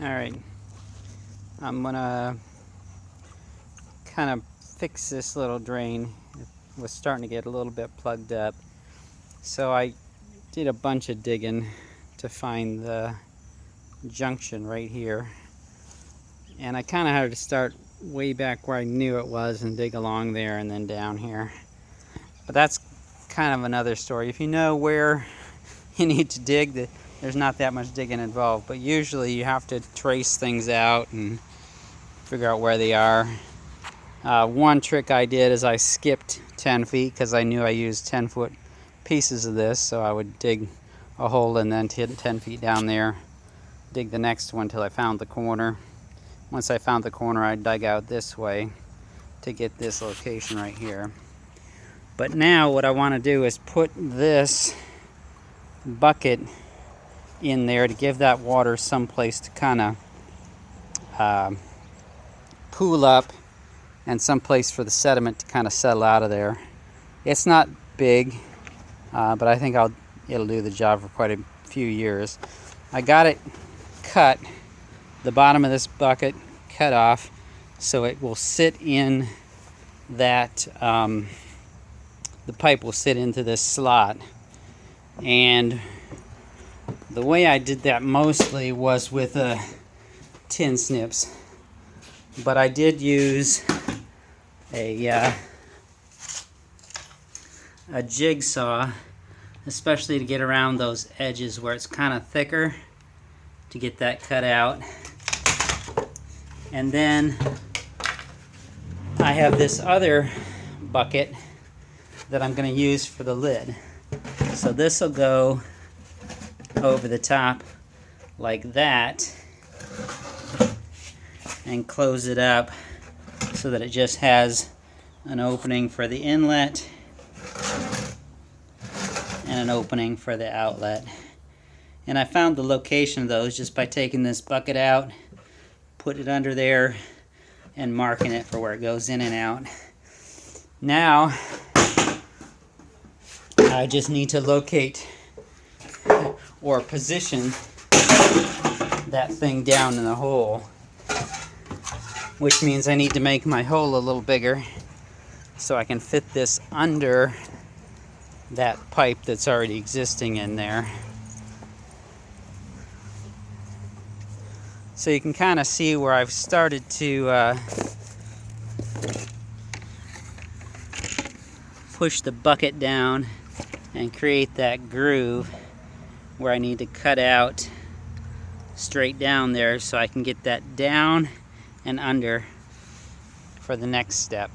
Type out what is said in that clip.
Alright, I'm gonna kind of fix this little drain. It was starting to get a little bit plugged up. So I did a bunch of digging to find the junction right here. And I kind of had to start way back where I knew it was and dig along there and then down here. But that's kind of another story. If you know where you need to dig, there's not that much digging involved, but usually you have to trace things out and figure out where they are. One trick I did is I skipped 10 feet because I knew I used 10-foot pieces of this, so I would dig a hole and then 10 feet down there, dig the next one till I found the corner. Once I found the corner, I dug out this way to get this location right here. But now what I want to do is put this bucket in there to give that water someplace to kind of pool up and someplace for the sediment to kind of settle out of there. It's not big, but I think it'll do the job for quite a few years. I got it cut, the bottom of this bucket cut off, so it will sit in that, the pipe will sit into this slot. And the way I did that mostly was with tin snips, but I did use a jigsaw, especially to get around those edges where it's kind of thicker, to get that cut out. And then I have this other bucket that I'm going to use for the lid. So this will go over the top like that and close it up so that it just has an opening for the inlet and an opening for the outlet. And I found the location of those just by taking this bucket out, put it under there, and marking it for where it goes in and out. Now I just need to locate or position that thing down in the hole, which means I need to make my hole a little bigger so I can fit this under that pipe that's already existing in there. So you can kind of see where I've started to push the bucket down and create that groove where I need to cut out straight down there so I can get that down and under for the next step.